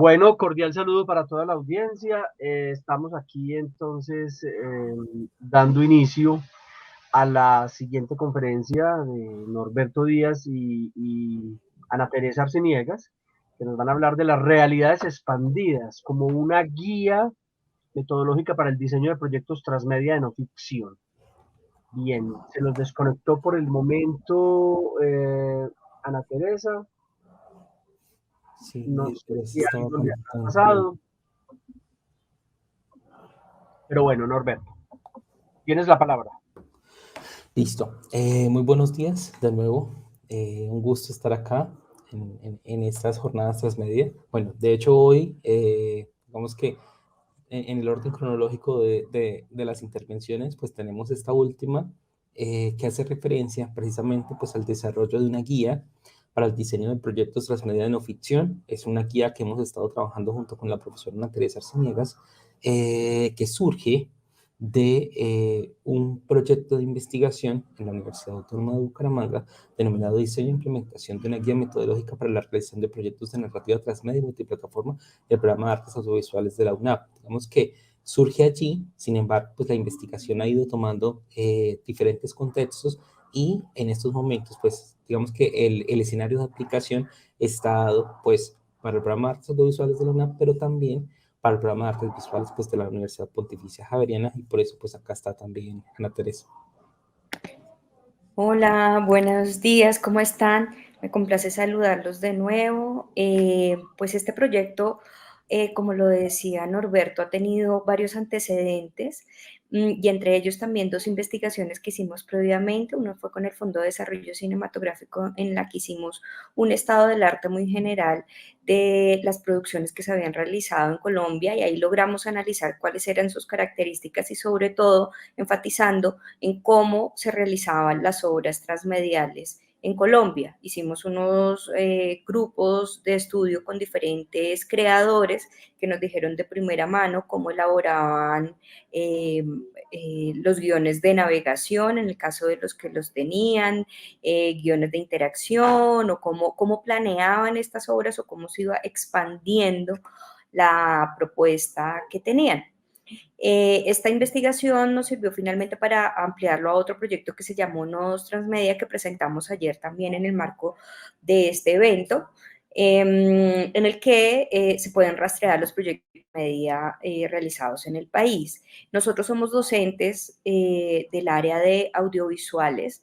Bueno, cordial saludo para toda la audiencia. Estamos aquí entonces dando inicio a la siguiente conferencia de Norberto Díaz y Ana Teresa Arceniegas, que nos van a hablar de las realidades expandidas como una guía metodológica para el diseño de proyectos transmedia de no ficción. Bien, se los desconectó por el momento Ana Teresa, Sí, no ya sé se si estaba algo le ha conectando. pasado, pero bueno, Norberto. Tienes la palabra. Listo. Muy buenos días de nuevo. Un gusto estar acá en estas jornadas transmedia. Bueno, de hecho hoy, digamos que en el orden cronológico de las intervenciones, pues tenemos esta última que hace referencia precisamente pues al desarrollo de una guía para el diseño de proyectos transmedia de no ficción. Es una guía que hemos estado trabajando junto con la profesora Ana Teresa Arciniegas, que surge de un proyecto de investigación en la Universidad Autónoma de Bucaramanga denominado Diseño e Implementación de una guía metodológica para la realización de proyectos de narrativa transmedia y multiplataforma del programa de artes audiovisuales de la UNAP. Digamos que surge allí, sin embargo, pues la investigación ha ido tomando diferentes contextos y en estos momentos, pues digamos que el escenario de aplicación está dado pues para el programa de artes audiovisuales de la UNAP, pero también para el programa de artes visuales pues, de la Universidad Pontificia Javeriana y por eso pues acá está también Ana Teresa. Hola, buenos días, ¿cómo están? Me complace saludarlos de nuevo. Pues este proyecto, como lo decía Norberto, ha tenido varios antecedentes y entre ellos también dos investigaciones que hicimos previamente. Uno fue con el Fondo de Desarrollo Cinematográfico, en la que hicimos un estado del arte muy general de las producciones que se habían realizado en Colombia y ahí logramos analizar cuáles eran sus características y sobre todo enfatizando en cómo se realizaban las obras transmediales en Colombia. Hicimos unos grupos de estudio con diferentes creadores que nos dijeron de primera mano cómo elaboraban los guiones de navegación, en el caso de los que los tenían, guiones de interacción o cómo planeaban estas obras o cómo se iba expandiendo la propuesta que tenían. Esta investigación nos sirvió finalmente para ampliarlo a otro proyecto que se llamó Nodos Transmedia, que presentamos ayer también en el marco de este evento, en el que se pueden rastrear los proyectos media realizados en el país. Nosotros somos docentes del área de audiovisuales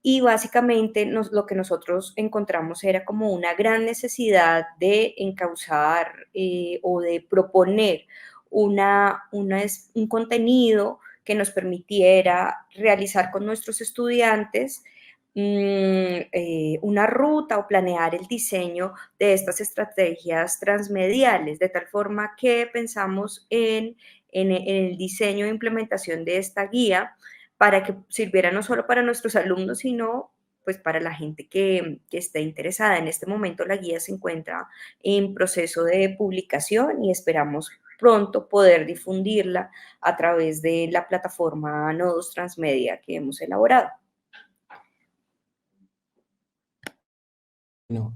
y básicamente lo que nosotros encontramos era como una gran necesidad de encauzar o de proponer un contenido que nos permitiera realizar con nuestros estudiantes una ruta o planear el diseño de estas estrategias transmediales, de tal forma que pensamos en el diseño e implementación de esta guía para que sirviera no solo para nuestros alumnos, sino pues para la gente que esté interesada. En este momento la guía se encuentra en proceso de publicación y esperamos pronto poder difundirla a través de la plataforma Nodos Transmedia que hemos elaborado. Bueno,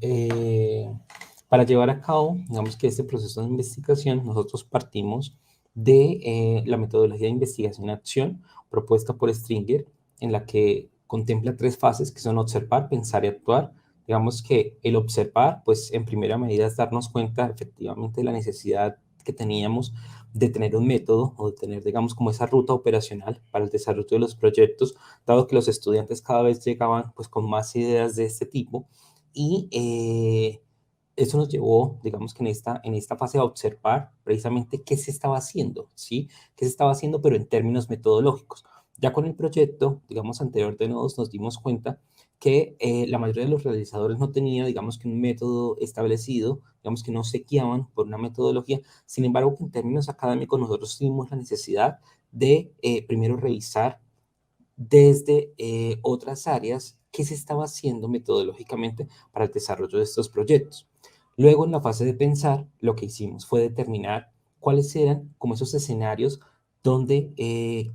para llevar a cabo, digamos que este proceso de investigación, nosotros partimos de la metodología de investigación-acción propuesta por Stringer, en la que contempla tres fases que son observar, pensar y actuar. Digamos que el observar, pues en primera medida es darnos cuenta efectivamente de la necesidad que teníamos de tener un método o de tener, digamos, como esa ruta operacional para el desarrollo de los proyectos, dado que los estudiantes cada vez llegaban pues con más ideas de este tipo y eso nos llevó, digamos que en esta fase a observar precisamente qué se estaba haciendo, ¿sí? ¿Qué se estaba haciendo, pero en términos metodológicos? Ya con el proyecto, digamos, anterior de nodos, nos dimos cuenta que la mayoría de los realizadores no tenía, digamos, que un método establecido, digamos, que no se guiaban por una metodología. Sin embargo, que en términos académicos nosotros tuvimos la necesidad de primero revisar desde otras áreas qué se estaba haciendo metodológicamente para el desarrollo de estos proyectos. Luego, en la fase de pensar, lo que hicimos fue determinar cuáles eran como esos escenarios donde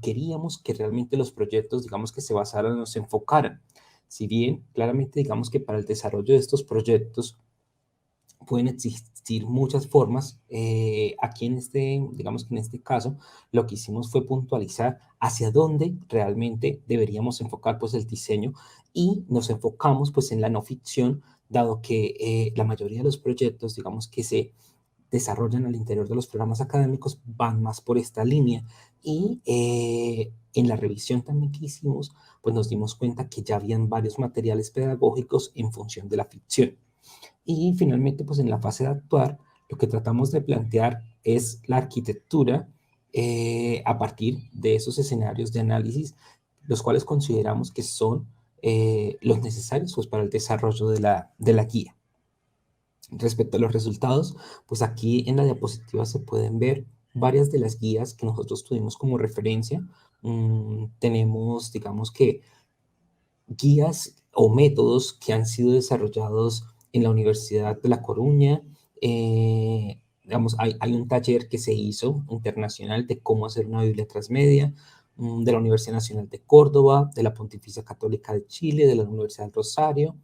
queríamos que realmente los proyectos, digamos, que se basaran o se enfocaran. Si bien, claramente, digamos que para el desarrollo de estos proyectos pueden existir muchas formas. Aquí digamos que en este caso, lo que hicimos fue puntualizar hacia dónde realmente deberíamos enfocar pues el diseño, y nos enfocamos pues en la no ficción, dado que la mayoría de los proyectos, digamos que se desarrollan al interior de los programas académicos, van más por esta línea. Y en la revisión también que hicimos, pues nos dimos cuenta que ya habían varios materiales pedagógicos en función de la ficción. Y finalmente, pues en la fase de actuar, lo que tratamos de plantear es la arquitectura a partir de esos escenarios de análisis, los cuales consideramos que son los necesarios pues, para el desarrollo de la guía. Respecto a los resultados, pues aquí en la diapositiva se pueden ver varias de las guías que nosotros tuvimos como referencia. Tenemos, digamos que, guías o métodos que han sido desarrollados en la Universidad de La Coruña. Digamos, hay un taller que se hizo internacional de cómo hacer una Biblia transmedia, de la Universidad Nacional de Córdoba, de la Pontificia Católica de Chile, de la Universidad del Rosario,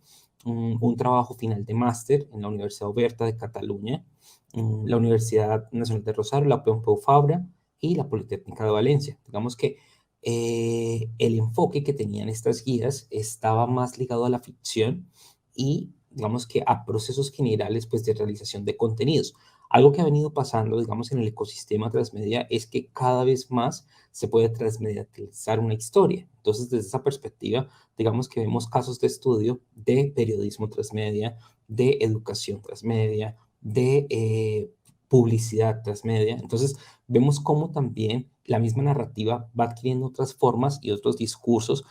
un trabajo final de máster en la Universidad Oberta de Cataluña, la Universidad Nacional de Rosario, la Pompeu Fabra y la Politécnica de Valencia. Digamos que el enfoque que tenían estas guías estaba más ligado a la ficción y, digamos que, a procesos generales pues, de realización de contenidos. Algo que ha venido pasando, digamos, en el ecosistema transmedia es que cada vez más se puede transmediatizar una historia. Entonces, desde esa perspectiva, digamos que vemos casos de estudio de periodismo transmedia, de educación transmedia, de publicidad transmedia. Entonces, vemos cómo también la misma narrativa va adquiriendo otras formas y otros discursos,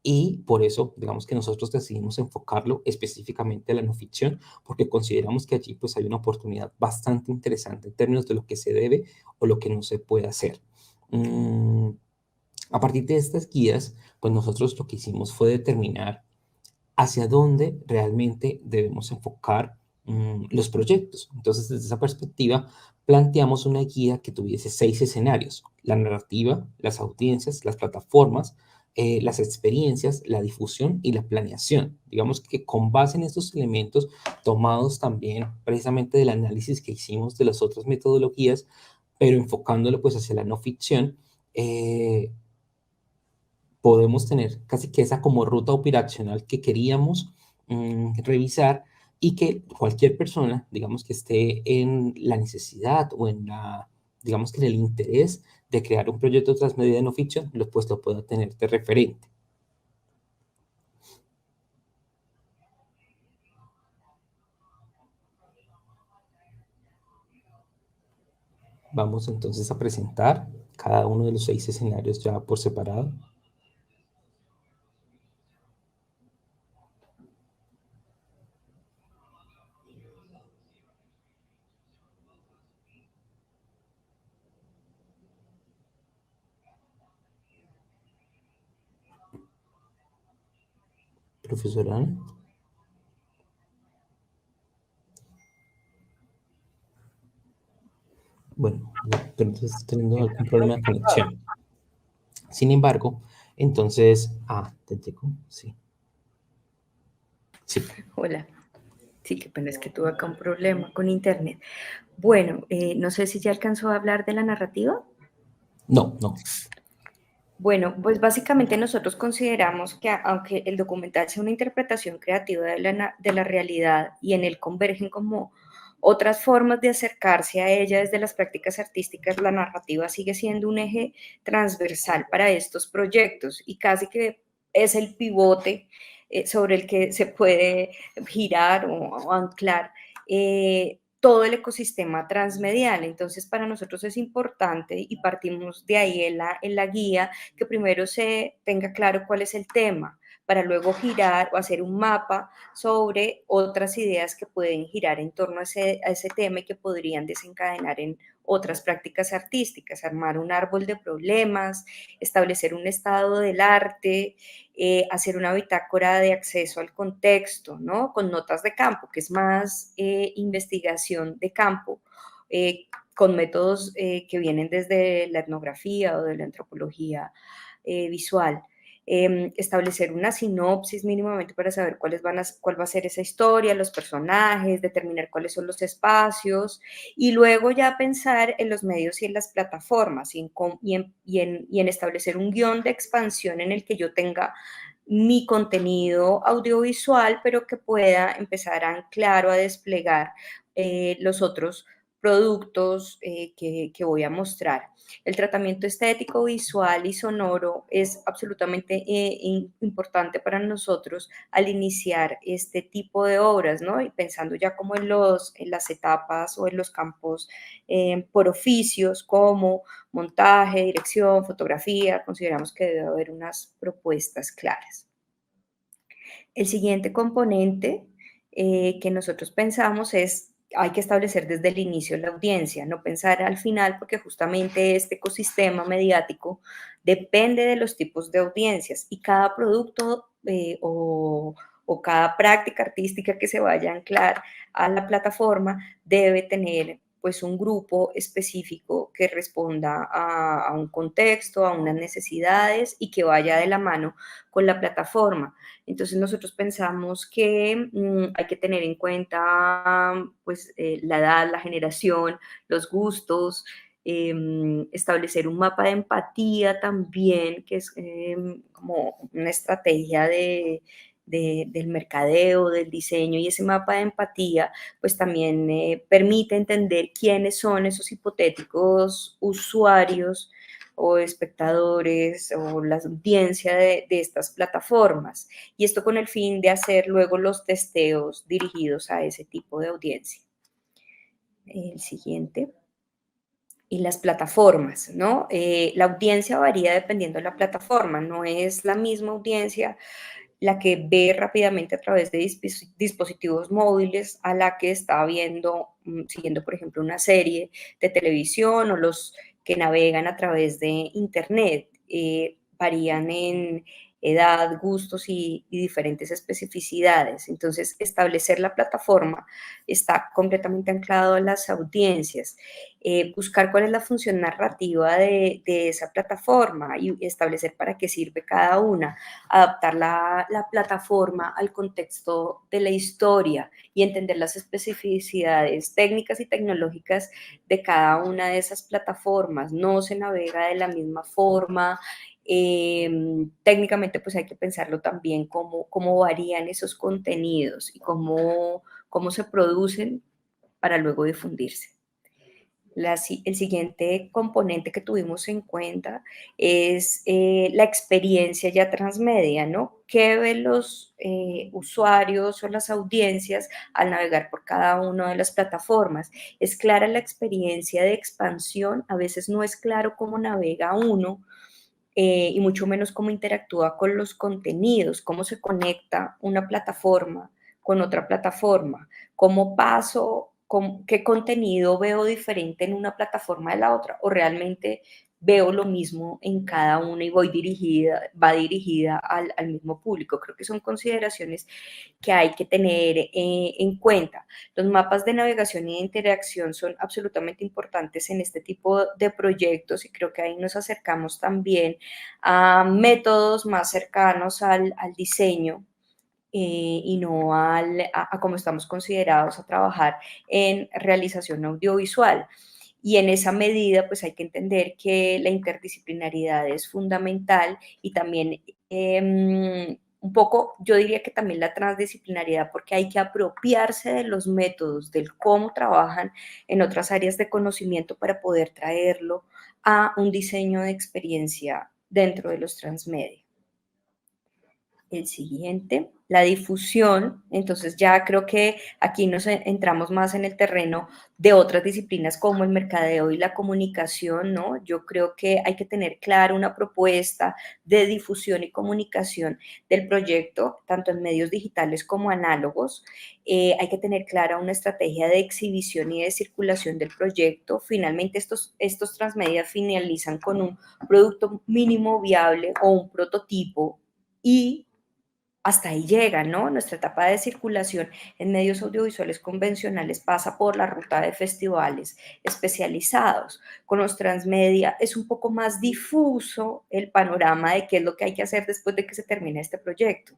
y por eso, digamos que nosotros decidimos enfocarlo específicamente a la no ficción, porque consideramos que allí pues hay una oportunidad bastante interesante en términos de lo que se debe o lo que no se puede hacer. A partir de estas guías, pues nosotros lo que hicimos fue determinar hacia dónde realmente debemos enfocar los proyectos. Entonces, desde esa perspectiva, planteamos una guía que tuviese 6 escenarios: la narrativa, las audiencias, las plataformas, las experiencias, la difusión y la planeación. Digamos que con base en estos elementos, tomados también precisamente del análisis que hicimos de las otras metodologías, pero enfocándolo pues hacia la no ficción, podemos tener casi que esa como ruta operacional que queríamos revisar, y que cualquier persona, digamos, que esté en la necesidad o en la, digamos, que en el interés de crear un proyecto transmedia de no ficción, pues lo pueda tener de referente. Vamos entonces a presentar cada uno de los 6 escenarios ya por separado. Profesora Ana. Bueno, entonces teniendo algún problema de conexión. Sin embargo, entonces, te llegó, sí. Sí. Hola. Sí, qué pena, es que tuve acá un problema con internet. Bueno, no sé si ya alcanzó a hablar de la narrativa. No, no. Bueno, pues básicamente nosotros consideramos que aunque el documental sea una interpretación creativa de la realidad y en él convergen como otras formas de acercarse a ella desde las prácticas artísticas, la narrativa sigue siendo un eje transversal para estos proyectos y casi que es el pivote sobre el que se puede girar o anclar todo el ecosistema transmedial. Entonces, para nosotros es importante y partimos de ahí en la guía, que primero se tenga claro cuál es el tema, para luego girar o hacer un mapa sobre otras ideas que pueden girar en torno a ese tema y que podrían desencadenar en otras prácticas artísticas, armar un árbol de problemas, establecer un estado del arte, hacer una bitácora de acceso al contexto, ¿no? Con notas de campo, que es más investigación de campo, con métodos que vienen desde la etnografía o de la antropología visual. establecer una sinopsis mínimamente para saber cuál va a ser esa historia, los personajes, determinar cuáles son los espacios y luego ya pensar en los medios y en las plataformas y en establecer un guión de expansión en el que yo tenga mi contenido audiovisual, pero que pueda empezar a anclar o a desplegar los otros productos que voy a mostrar. El tratamiento estético, visual y sonoro es absolutamente importante para nosotros al iniciar este tipo de obras, ¿no? Y pensando ya como en las etapas o en los campos por oficios como montaje, dirección, fotografía, consideramos que debe haber unas propuestas claras. El siguiente componente que nosotros pensamos es, hay que establecer desde el inicio la audiencia, no pensar al final, porque justamente este ecosistema mediático depende de los tipos de audiencias y cada producto o cada práctica artística que se vaya a anclar a la plataforma debe tener pues un grupo específico que responda a un contexto, a unas necesidades y que vaya de la mano con la plataforma. Entonces nosotros pensamos que hay que tener en cuenta pues, la edad, la generación, los gustos, establecer un mapa de empatía también, que es como una estrategia del mercadeo, del diseño, y ese mapa de empatía pues también permite entender quiénes son esos hipotéticos usuarios o espectadores o la audiencia de estas plataformas. Y esto con el fin de hacer luego los testeos dirigidos a ese tipo de audiencia. El siguiente. Y las plataformas, ¿no? La audiencia varía dependiendo de la plataforma, no es la misma audiencia la que ve rápidamente a través de dispositivos móviles a la que está viendo, siguiendo, por ejemplo, una serie de televisión o los que navegan a través de Internet. Varían en edad, gustos y diferentes especificidades. Entonces, establecer la plataforma está completamente anclado a las audiencias. Buscar cuál es la función narrativa de esa plataforma y establecer para qué sirve cada una, adaptar la plataforma al contexto de la historia y entender las especificidades técnicas y tecnológicas de cada una de esas plataformas. No se navega de la misma forma. Técnicamente pues hay que pensarlo también cómo varían esos contenidos y cómo se producen para luego difundirse. El siguiente componente que tuvimos en cuenta es la experiencia ya transmedia, ¿no? ¿Qué ven los usuarios o las audiencias al navegar por cada una de las plataformas? ¿Es clara la experiencia de expansión? A veces no es claro cómo navega uno y mucho menos cómo interactúa con los contenidos, cómo se conecta una plataforma con otra plataforma, cómo paso, qué contenido veo diferente en una plataforma de la otra, o realmente veo lo mismo en cada una y va dirigida al mismo público. Creo que son consideraciones que hay que tener en cuenta. Los mapas de navegación y de interacción son absolutamente importantes en este tipo de proyectos y creo que ahí nos acercamos también a métodos más cercanos al diseño y no a cómo estamos considerados a trabajar en realización audiovisual. Y en esa medida, pues hay que entender que la interdisciplinaridad es fundamental y también un poco, yo diría que también la transdisciplinariedad, porque hay que apropiarse de los métodos, del cómo trabajan en otras áreas de conocimiento para poder traerlo a un diseño de experiencia dentro de los transmedia. El siguiente, la difusión. Entonces ya creo que aquí nos entramos más en el terreno de otras disciplinas como el mercadeo y la comunicación, ¿no? Yo creo que hay que tener clara una propuesta de difusión y comunicación del proyecto, tanto en medios digitales como análogos. Hay que tener clara una estrategia de exhibición y de circulación del proyecto. Finalmente, estos transmedia finalizan con un producto mínimo viable o un prototipo y hasta ahí llega, ¿no? Nuestra etapa de circulación en medios audiovisuales convencionales pasa por la ruta de festivales especializados. Con los transmedia es un poco más difuso el panorama de qué es lo que hay que hacer después de que se termine este proyecto.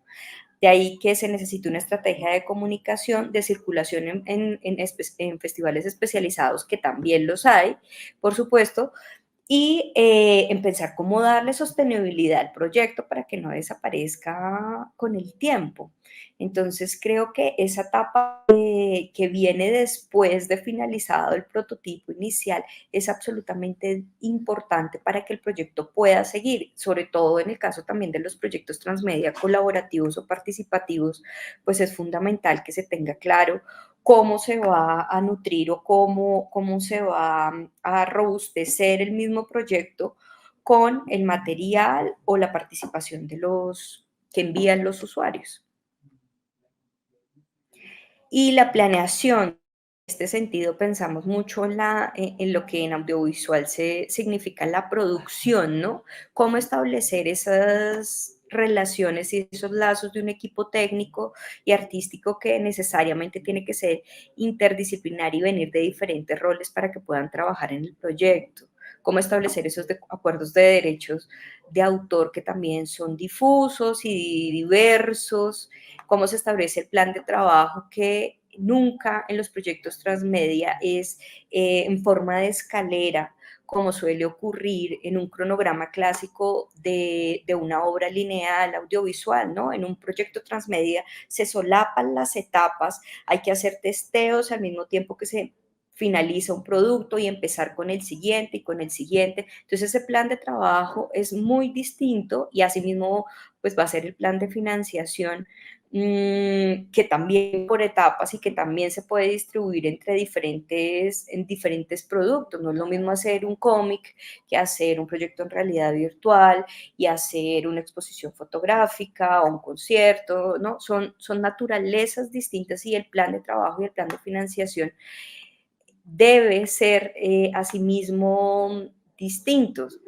De ahí que se necesita una estrategia de comunicación, de circulación en festivales especializados, que también los hay, por supuesto, y en pensar cómo darle sostenibilidad al proyecto para que no desaparezca con el tiempo. Entonces creo que esa etapa que viene después de finalizado el prototipo inicial es absolutamente importante para que el proyecto pueda seguir, sobre todo en el caso también de los proyectos transmedia colaborativos o participativos, pues es fundamental que se tenga claro cómo se va a nutrir o cómo se va a robustecer el mismo proyecto con el material o la participación de los que envían los usuarios. Y la planeación, en este sentido pensamos mucho en lo que en audiovisual significa la producción, ¿no? Cómo establecer esas relaciones y esos lazos de un equipo técnico y artístico que necesariamente tiene que ser interdisciplinar y venir de diferentes roles para que puedan trabajar en el proyecto. Cómo establecer esos acuerdos de derechos de autor que también son difusos y diversos, cómo se establece el plan de trabajo, que nunca en los proyectos transmedia es en forma de escalera, como suele ocurrir en un cronograma clásico de una obra lineal audiovisual, ¿no? En un proyecto transmedia se solapan las etapas, hay que hacer testeos al mismo tiempo que se finaliza un producto y empezar con el siguiente y con el siguiente. Entonces ese plan de trabajo es muy distinto y asimismo pues va a ser el plan de financiación que también por etapas y que también se puede distribuir en diferentes productos. No es lo mismo hacer un cómic que hacer un proyecto en realidad virtual y hacer una exposición fotográfica o un concierto, ¿no? Son naturalezas distintas y el plan de trabajo y el plan de financiación debe ser asimismo distintos.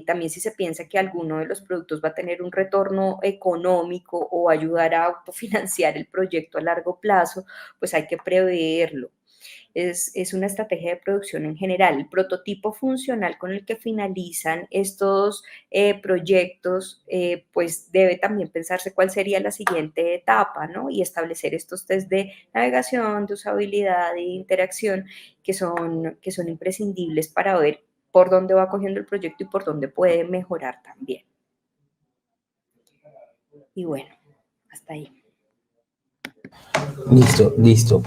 También si se piensa que alguno de los productos va a tener un retorno económico o ayudar a autofinanciar el proyecto a largo plazo, pues hay que preverlo. Es una estrategia de producción en general. El prototipo funcional con el que finalizan estos proyectos, pues debe también pensarse cuál sería la siguiente etapa, ¿no? Y establecer estos test de navegación, de usabilidad e interacción que son imprescindibles para ver por dónde va cogiendo el proyecto y por dónde puede mejorar también. Y bueno, hasta ahí. Listo, listo.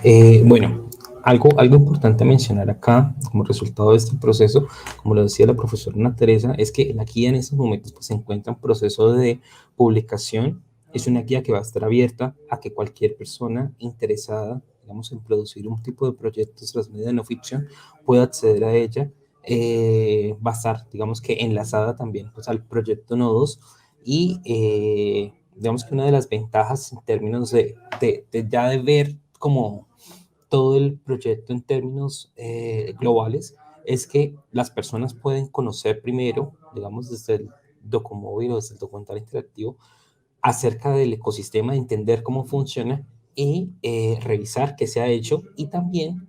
Bueno, algo importante a mencionar acá como resultado de este proceso, como lo decía la profesora Ana Teresa, es que la guía en estos momentos pues, se encuentra en proceso de publicación. Es una guía que va a estar abierta a que cualquier persona interesada, digamos, en producir un tipo de proyectos transmedia no ficción pueda acceder a ella. Va a estar, digamos que enlazada también pues, al proyecto Nodos y digamos que una de las ventajas en términos ya de ver como todo el proyecto en términos globales es que las personas pueden conocer primero, digamos desde el documóvil o desde el documental interactivo, acerca del ecosistema, entender cómo funciona y revisar qué se ha hecho y también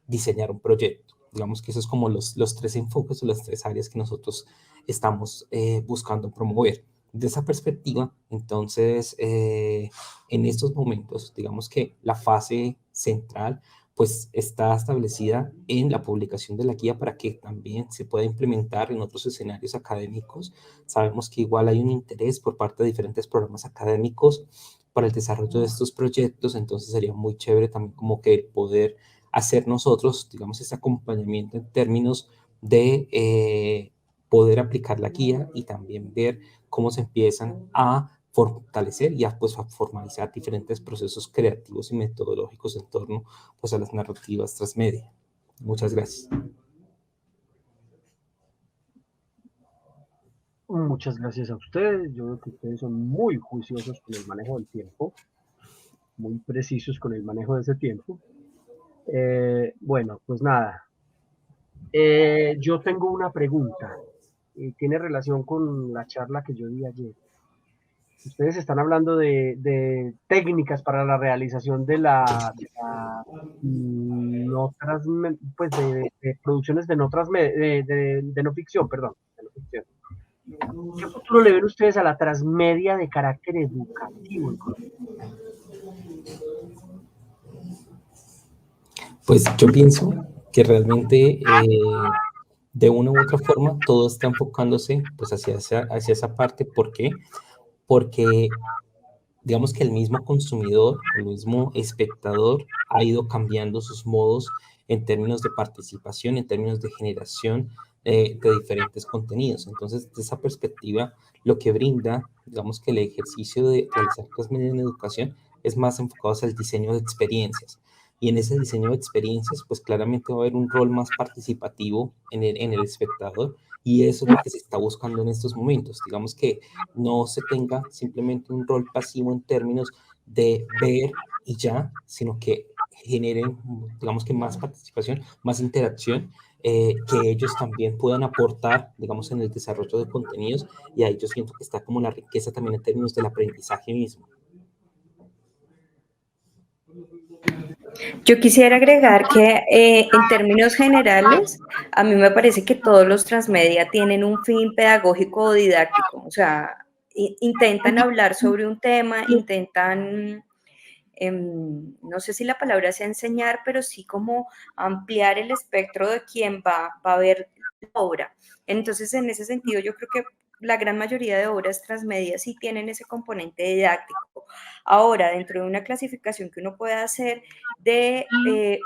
diseñar un proyecto. Digamos que esos es como los tres enfoques o las tres áreas que nosotros estamos buscando promover. De esa perspectiva, entonces, en estos momentos, digamos que la fase central pues está establecida en la publicación de la guía para que también se pueda implementar en otros escenarios académicos. Sabemos que igual hay un interés por parte de diferentes programas académicos para el desarrollo de estos proyectos, entonces sería muy chévere también como que poder hacer nosotros, digamos, ese acompañamiento en términos de poder aplicar la guía y también ver cómo se empiezan a fortalecer y a, pues, a formalizar diferentes procesos creativos y metodológicos en torno pues, a las narrativas transmedia. Muchas gracias. Muchas gracias a ustedes. Yo creo que ustedes son muy juiciosos con el manejo del tiempo, muy precisos con el manejo de ese tiempo. Bueno, pues nada. Yo tengo una pregunta y tiene relación con la charla que yo di ayer. Ustedes están hablando de técnicas para la realización no pues de producciones de no de no ficción, perdón, de no ficción. ¿Qué futuro le ven ustedes a la transmedia de carácter educativo en Colombia? Pues yo pienso que realmente de una u otra forma todo está enfocándose pues hacia esa parte. ¿Por qué? Porque digamos que el mismo consumidor, el mismo espectador ha ido cambiando sus modos en términos de participación, en términos de generación de diferentes contenidos. Entonces, de esa perspectiva, lo que brinda, digamos que el ejercicio de realizar transmedia en educación es más enfocado hacia el diseño de experiencias. Y en ese diseño de experiencias, pues claramente va a haber un rol más participativo en el espectador, y eso es lo que se está buscando en estos momentos. Digamos que no se tenga simplemente un rol pasivo en términos de ver y ya, sino que generen, digamos que más participación, más interacción, que ellos también puedan aportar, digamos, en el desarrollo de contenidos, y ahí yo siento que está como la riqueza también en términos del aprendizaje mismo. Yo quisiera agregar que en términos generales, a mí me parece que todos los transmedia tienen un fin pedagógico o didáctico, o sea, intentan hablar sobre un tema, intentan, no sé si la palabra sea enseñar, pero sí como ampliar el espectro de quién va a ver la obra. Entonces, en ese sentido, yo creo que la gran mayoría de obras transmedia sí tienen ese componente didáctico. Ahora, dentro de una clasificación que uno puede hacer de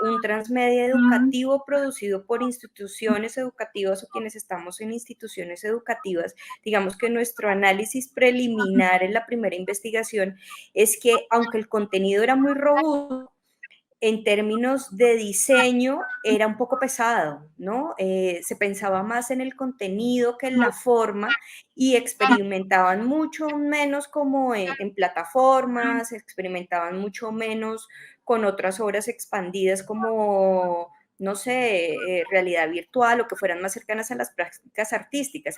un transmedia educativo producido por instituciones educativas o quienes estamos en instituciones educativas, digamos que nuestro análisis preliminar en la primera investigación es que aunque el contenido era muy robusto, en términos de diseño era un poco pesado, ¿no? Se pensaba más en el contenido que en la forma y experimentaban mucho menos como en plataformas, experimentaban mucho menos con otras obras expandidas como, no sé, realidad virtual o que fueran más cercanas a las prácticas artísticas.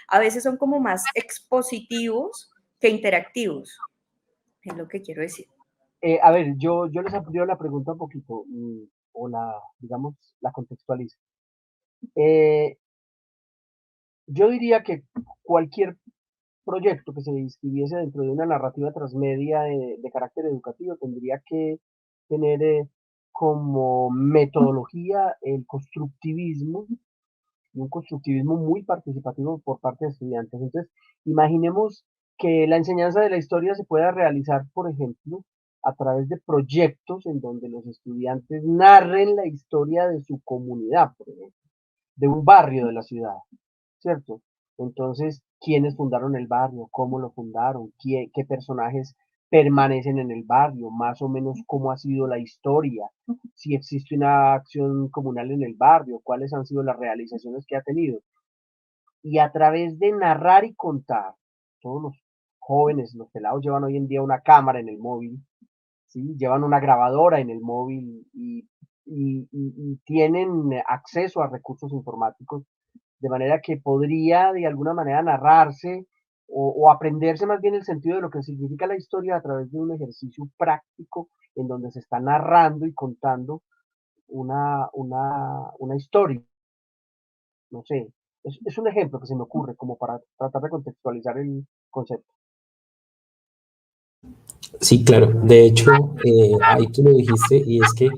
A veces son como más expositivos que interactivos, es lo que quiero decir. A ver, yo les amplío la pregunta un poquito, o digamos, la contextualizo. Yo diría que cualquier proyecto que se inscribiese dentro de una narrativa transmedia de carácter educativo tendría que tener como metodología el constructivismo, y un constructivismo muy participativo por parte de estudiantes. Entonces, imaginemos que la enseñanza de la historia se pueda realizar, por ejemplo, a través de proyectos en donde los estudiantes narren la historia de su comunidad, por ejemplo, de un barrio de la ciudad, ¿cierto? Entonces, ¿quiénes fundaron el barrio? ¿Cómo lo fundaron? ¿Qué personajes permanecen en el barrio? Más o menos cómo ha sido la historia, si existe una acción comunal en el barrio, cuáles han sido las realizaciones que ha tenido. Y a través de narrar y contar, todos los jóvenes, los pelados llevan hoy en día una cámara en el móvil, ¿sí? Llevan una grabadora en el móvil y tienen acceso a recursos informáticos, de manera que podría de alguna manera narrarse o aprenderse más bien el sentido de lo que significa la historia a través de un ejercicio práctico en donde se está narrando y contando una historia. No sé, es un ejemplo que se me ocurre como para tratar de contextualizar el concepto. Sí, claro. De hecho, ahí tú lo dijiste, y es que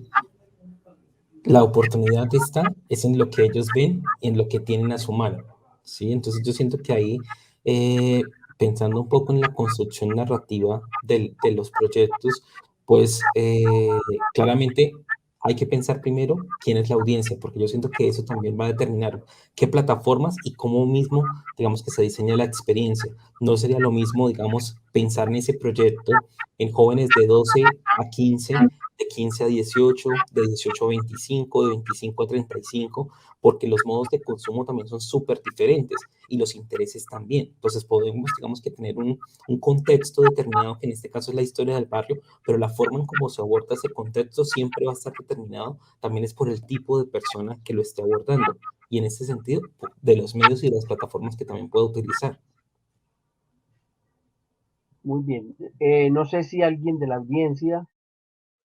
la oportunidad está es en lo que ellos ven y en lo que tienen a su mano, ¿sí? Entonces yo siento que ahí, pensando un poco en la construcción narrativa de los proyectos, pues claramente hay que pensar primero quién es la audiencia, porque yo siento que eso también va a determinar qué plataformas y cómo mismo, digamos, que se diseña la experiencia. No sería lo mismo, digamos, pensar en ese proyecto en jóvenes de 12 a 15, de 15 a 18, de 18 a 25, de 25 a 35, porque los modos de consumo también son súper diferentes y los intereses también. Entonces podemos, digamos, que tener un contexto determinado, que en este caso es la historia del barrio, pero la forma en cómo se aborda ese contexto siempre va a estar determinado, también es por el tipo de persona que lo esté abordando, y en este sentido, de los medios y de las plataformas que también puede utilizar. Muy bien. No sé si alguien de la audiencia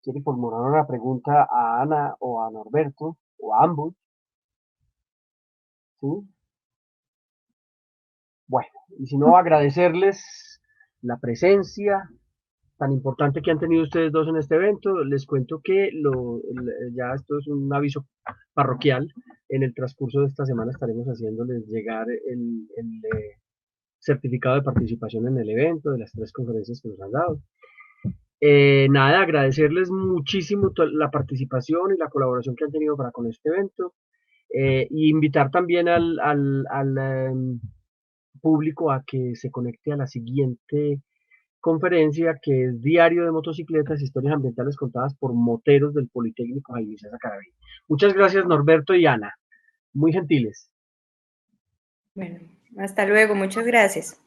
quiere formular una pregunta a Ana o a Norberto, o a ambos, ¿sí? Bueno, y si no, agradecerles la presencia tan importante que han tenido ustedes dos en este evento. Les cuento que ya esto es un aviso parroquial. En el transcurso de esta semana estaremos haciéndoles llegar el certificado de participación en el evento de las 3 conferencias que nos han dado. Nada, agradecerles muchísimo la participación y la colaboración que han tenido para con este evento. Y invitar también al público a que se conecte a la siguiente conferencia, que es Diario de Motocicletas, Historias Ambientales contadas por moteros del Politécnico Jaime César Caraví. Muchas gracias, Norberto y Ana. Muy gentiles. Bueno, hasta luego, muchas gracias.